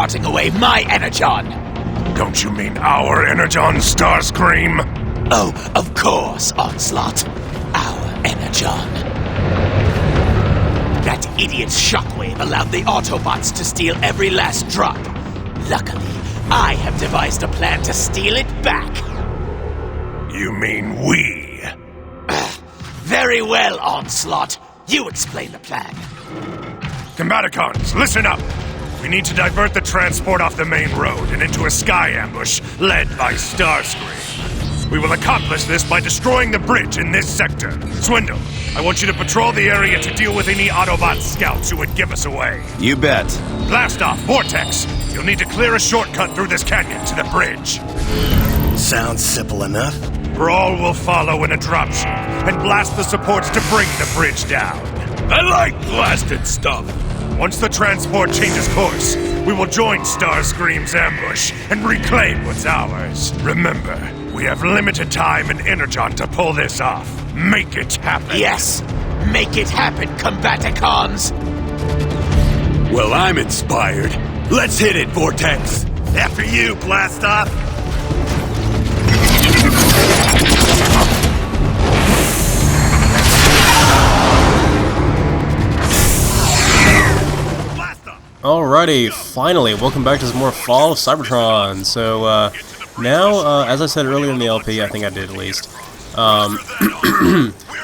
escorting away my Energon! Don't you mean our Energon, Starscream? Oh, of course, Onslaught. Our Energon. That idiot's shockwave allowed the Autobots to steal every last drop. Luckily, I have devised a plan to steal it back. You mean we? Very well, Onslaught. You explain the plan. Combaticons, listen up! We need to divert the transport off the main road and into a sky ambush led by Starscream. We will accomplish this by destroying the bridge in this sector. Swindle, I want you to patrol the area to deal with any Autobot scouts who would give us away. You bet. Blast off, Vortex! You'll need to clear a shortcut through this canyon to the bridge. Sounds simple enough. Brawl will follow in a dropship and blast the supports to bring the bridge down. I like blasted stuff. Once the transport changes course, we will join Starscream's ambush and reclaim what's ours. Remember, we have limited time and Energon to pull this off. Make it happen. Yes, make it happen, Combaticons. Well, I'm inspired. Let's hit it, Vortex. After you, blast off. Alrighty, finally, welcome back to some more Fall of Cybertron. So, now, as I said earlier in the LP, I think I did at least,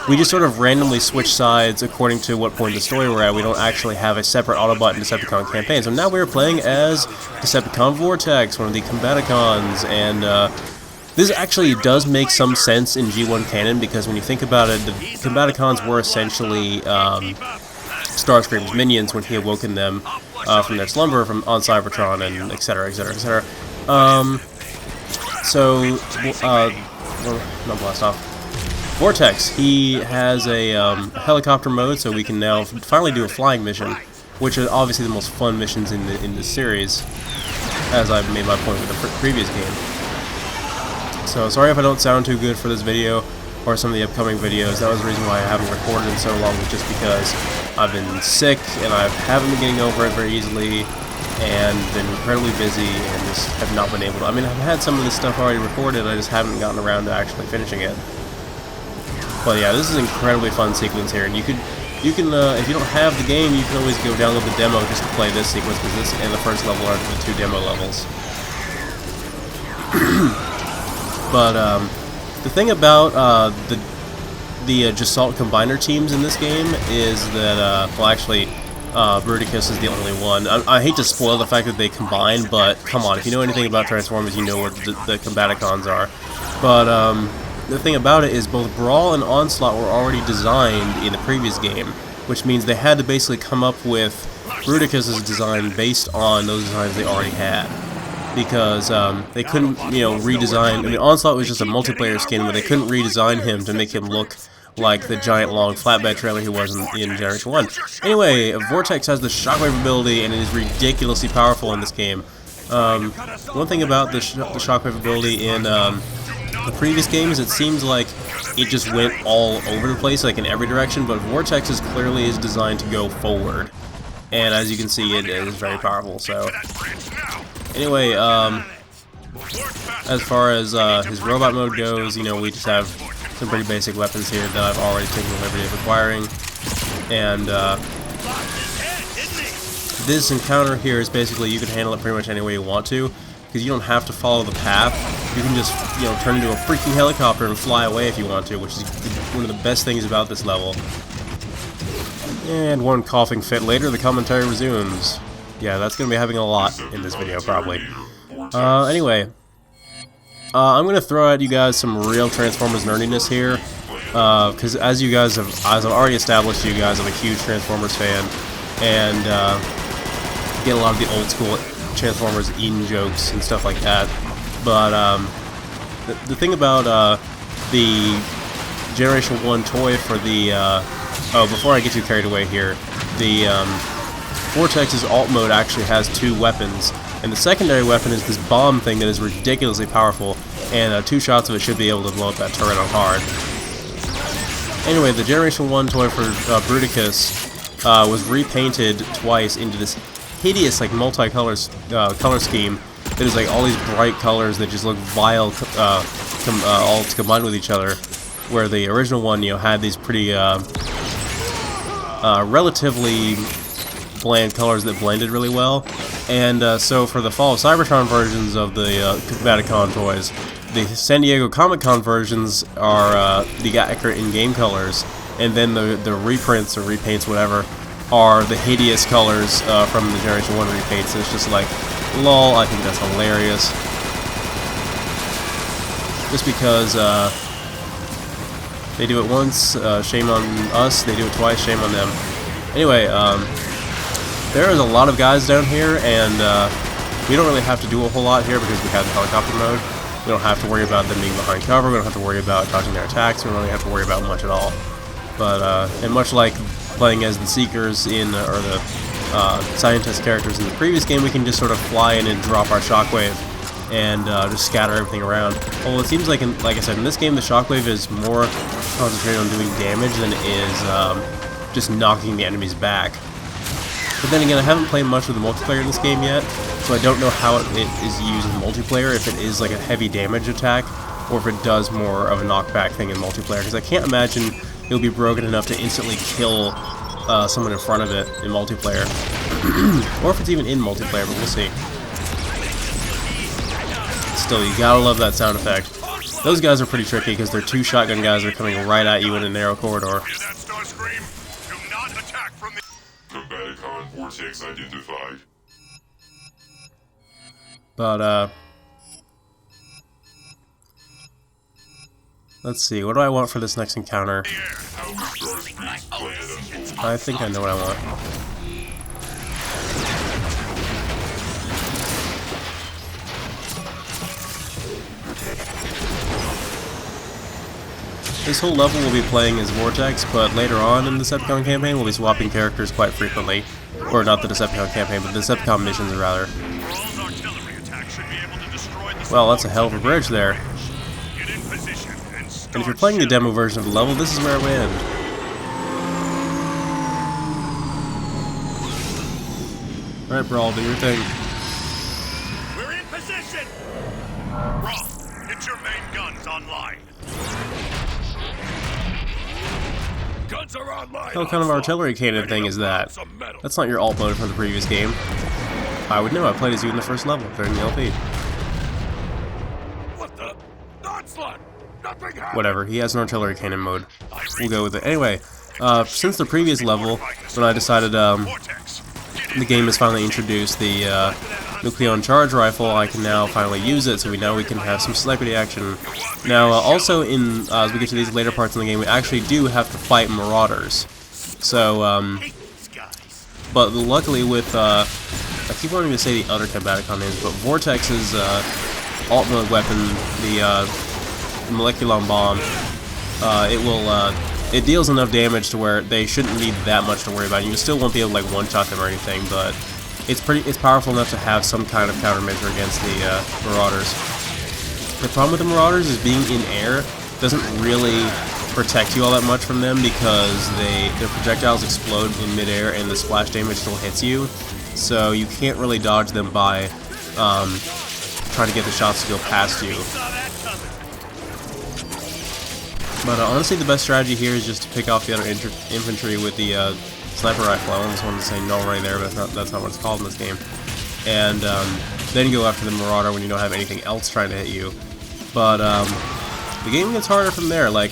we just sort of randomly switch sides according to what point in the story we're at. We don't actually have a separate Autobot and Decepticon campaign. So now we're playing as Decepticon Vortex, one of the Combaticons, and, this actually does make some sense in G1 canon, because when you think about it, the Combaticons were essentially, Starscream's minions when he awoken them from their slumber on Cybertron, and etc, etc, etc. Not blast off. Vortex, he has a helicopter mode, so we can now finally do a flying mission, which are obviously the most fun missions in this series, as I've made my point with the previous game. So sorry if I don't sound too good for this video, or some of the upcoming videos. That was the reason why I haven't recorded in so long, just because I've been sick, and I haven't been getting over it very easily, and been incredibly busy, and just have not been able to. I mean, I've had some of this stuff already recorded, I just haven't gotten around to actually finishing it. But yeah, this is an incredibly fun sequence here, and you can, if you don't have the game, you can always go download the demo just to play this sequence, because this and the first level are the 2 demo levels. But, the thing about the Jasalt Combiner teams in this game is that, well, actually, Bruticus is the only one. I hate to spoil the fact that they combine, but come on, if you know anything about Transformers, you know what the Combaticons are. But the thing about it is both Brawl and Onslaught were already designed in the previous game, which means they had to basically come up with Bruticus's design based on those designs they already had. Because they couldn't, redesign. I mean, Onslaught was just a multiplayer skin, but they couldn't redesign him to make him look like the giant long flatbed trailer he was in Generation 1. Anyway, Vortex has the shockwave ability, and it is ridiculously powerful in this game. One thing about the shockwave ability in the previous games, it seems like it just went all over the place, like in every direction, but Vortex clearly is designed to go forward. And as you can see, it is very powerful, so... Anyway, as far as his robot mode goes, we just have some pretty basic weapons here that I've already taken the liberty of acquiring. And this encounter here is basically, you can handle it pretty much any way you want to, because you don't have to follow the path. You can just, turn into a freaking helicopter and fly away if you want to, which is one of the best things about this level. And one coughing fit later, the commentary resumes. Yeah, that's going to be having a lot in this video, probably. Anyway, I'm going to throw at you guys some real Transformers nerdiness here, because as I've already established, you guys, I'm a huge Transformers fan, and get a lot of the old school Transformers in-jokes and stuff like that. But the thing about the Generation 1 toy for the... oh, before I get too carried away here, the... Vortex's alt mode actually has 2 weapons, and the secondary weapon is this bomb thing that is ridiculously powerful, and 2 shots of it should be able to blow up that turret on hard. Anyway, the Generation 1 toy for Bruticus was repainted twice into this hideous like multi-color color scheme that is like all these bright colors that just look vile all combined with each other. Where the original one, you know, had these pretty relatively bland colors that blended really well. And so for the Fall of Cybertron versions of the Combaticon toys, the San Diego Comic-Con versions are the accurate in-game colors, and then the reprints or repaints, whatever, are the hideous colors from the Generation 1 repaints. And it's just like, lol, I think that's hilarious. Just because they do it once, shame on us. They do it twice, shame on them. Anyway, there is a lot of guys down here, and we don't really have to do a whole lot here because we have the helicopter mode. We don't have to worry about them being behind cover. We don't have to worry about dodging their attacks. We don't really have to worry about much at all. But and much like playing as the Seekers in or the Scientist characters in the previous game, we can just sort of fly in and drop our Shockwave and just scatter everything around. Well, it seems like, like I said, in this game, the Shockwave is more concentrated on doing damage than it is just knocking the enemies back. But then again, I haven't played much of the multiplayer in this game yet, so I don't know how it is used in multiplayer, if it is like a heavy damage attack, or if it does more of a knockback thing in multiplayer, because I can't imagine it'll be broken enough to instantly kill someone in front of it in multiplayer. Or if it's even in multiplayer, but we'll see. Still, you gotta love that sound effect. Those guys are pretty tricky, because they're two shotgun guys that are coming right at you in a narrow corridor. Combaticon Vortex identified. But, let's see, what do I want for this next encounter? I think I know what I want. This whole level we'll be playing as Vortex, but later on in the Decepticon campaign we'll be swapping characters quite frequently. Or not the Decepticon campaign, but the Decepticon missions rather. Well, that's a hell of a bridge there. And if you're playing the demo version of the level, this is where it will end. Alright, Brawl, do your thing. We're in position! Brawl, get your main guns online. Guns are online. What kind of artillery cannon thing is that? That's not your alt mode from the previous game. I would know, I played as you in the first level during the LP. What the? Onslaught! Nothing happened! Whatever, he has an artillery cannon mode. We'll go with it. Anyway, since the previous level, when I decided the game has finally introduced the Nucleon Charge Rifle, I can now finally use it, so we can have some celebrity action. Now, also, as we get to these later parts in the game, we actually do have to fight Marauders. So, but luckily with, I keep wanting to say the other Combaticon names, but Vortex's alt mode weapon, the Moleculon Bomb, it deals enough damage to where they shouldn't need that much to worry about. You still won't be able to like one-shot them or anything, but it's powerful enough to have some kind of countermeasure against the Marauders. The problem with the Marauders is being in air doesn't really protect you all that much from them, because their projectiles explode in midair and the splash damage still hits you, so you can't really dodge them by trying to get the shots to go past you. But honestly, the best strategy here is just to pick off the other infantry with the sniper rifle. I almost wanted to say null right there, but that's not what it's called in this game. And then go after the Marauder when you don't have anything else trying to hit you. But the game gets harder from there. Like,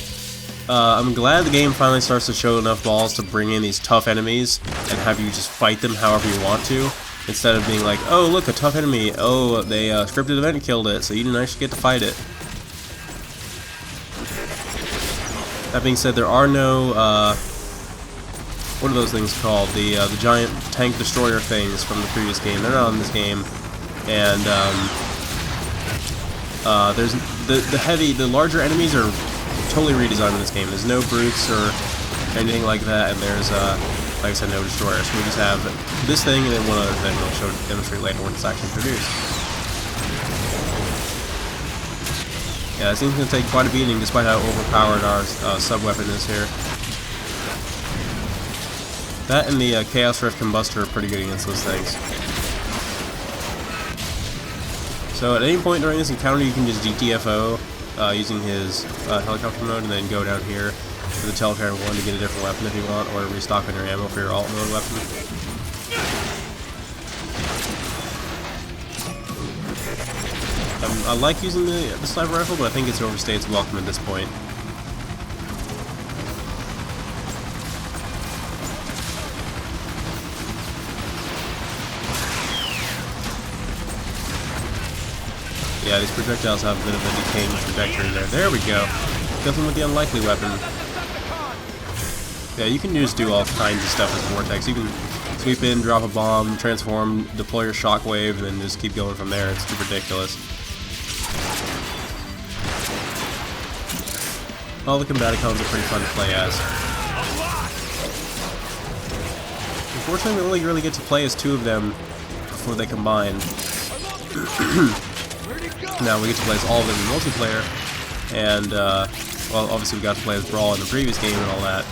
I'm glad the game finally starts to show enough balls to bring in these tough enemies and have you just fight them however you want to, instead of being like, oh look, a tough enemy, oh they scripted event killed it, so you didn't actually get to fight it. That being said, there are no, what are those things called? The giant tank destroyer things from the previous game. They're not in this game. And, there's the larger enemies are totally redesigned in this game. There's no brutes or anything like that, and there's, like I said, no destroyers. So we just have this thing and then one other thing we'll demonstrate later when it's actually introduced. Yeah, this thing's going to take quite a beating despite how overpowered our sub-weapon is here. That and the Chaos Rift Combustor are pretty good against those things. So at any point during this encounter, you can just DTFO using his helicopter mode, and then go down here to the Telecarrier 1 to get a different weapon if you want, or restock on your ammo for your alt mode weapon. I like using the sniper rifle, but I think it's overstayed its welcome at this point. Yeah, these projectiles have a bit of a decaying trajectory there. There we go. Kill them with the unlikely weapon. Yeah, you can just do all kinds of stuff with Vortex. You can sweep in, drop a bomb, transform, deploy your shockwave, and then just keep going from there. It's ridiculous. All the Combaticons are pretty fun to play as. Unfortunately, we only really get to play as 2 of them before they combine. Now we get to play as all of them in multiplayer, and, well, obviously we got to play as Brawl in the previous game and all that.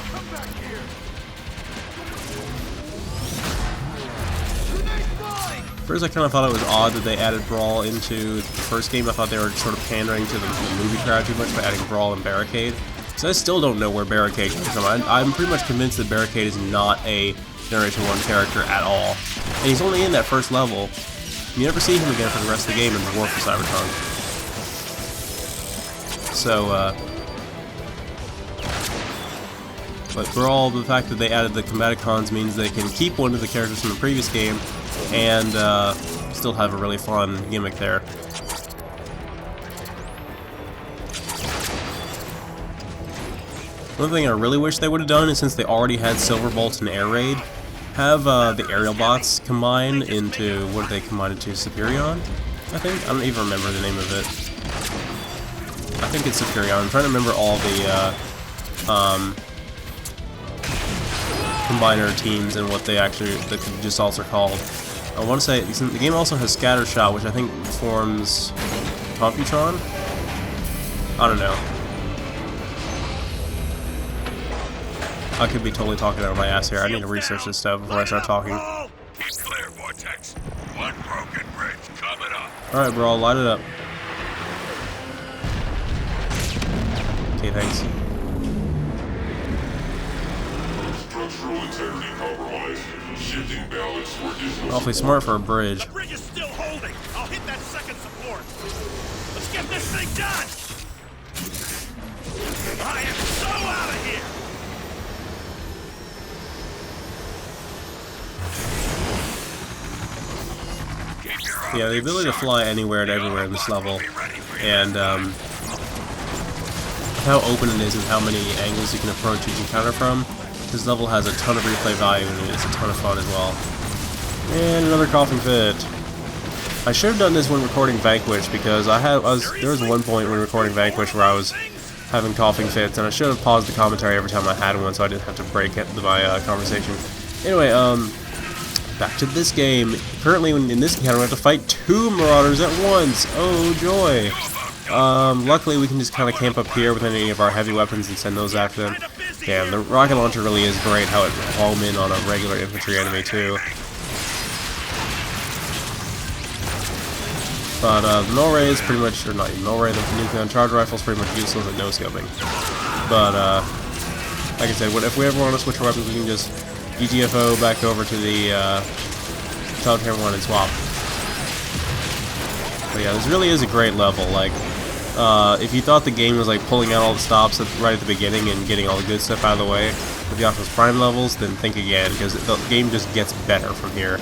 First I kind of thought it was odd that they added Brawl into the first game. I thought they were sort of pandering to the movie crowd too much by adding Brawl and Barricade. So I still don't know where Barricade comes from. I'm pretty much convinced that Barricade is not a Generation 1 character at all. And he's only in that first level. You never see him again for the rest of the game in the War for Cybertron. So, but Brawl, the fact that they added the Combaticons means they can keep one of the characters from the previous game and still have a really fun gimmick there. One thing I really wish they would have done is, since they already had Silverbolt and Air Raid, have the aerial bots combine into, what did they combine it to, Superion? I think? I don't even remember the name of it. I think it's Superion. I'm trying to remember all the combiner teams and what they actually, the Jussalts are called. I want to say, the game also has Scatter Shot, which I think forms Computron? I don't know. I could be totally talking out of my ass here. I need to research this stuff before I start talking. Keep clear, Vortex. One broken bridge coming up. Alright, bro, light it up. Okay, thanks. Structural integrity compromised. Shifting balance for additional. Awfully smart for a bridge. The bridge is still holding. I'll hit that second support. Let's get this thing done. I am so out of here. Yeah, the ability to fly anywhere and everywhere in this level, and how open it is and how many angles you can approach each encounter from. This level has a ton of replay value and it's a ton of fun as well. And another coughing fit. I should have done this when recording Vanquish, because there was one point when recording Vanquish where I was having coughing fits, and I should have paused the commentary every time I had one so I didn't have to break my conversation. Anyway, back to this game. Currently, in this encounter, we have to fight 2 Marauders at once. Oh, joy. Luckily, we can just kind of camp up here with any of our heavy weapons and send those after them. Damn, the rocket launcher really is great, how it will home in on a regular infantry enemy, too. But, the null ray is pretty much, or not even null ray, the nuclear charge rifle is pretty much useless at no-scoping. But, like I said, if we ever want to switch our weapons, we can just EGFO back over to the Telecarrier 1 and swap. But yeah, this really is a great level. Like, if you thought the game was like pulling out all the stops right at the beginning and getting all the good stuff out of the way with the Optimus Prime levels, then think again, because the game just gets better from here.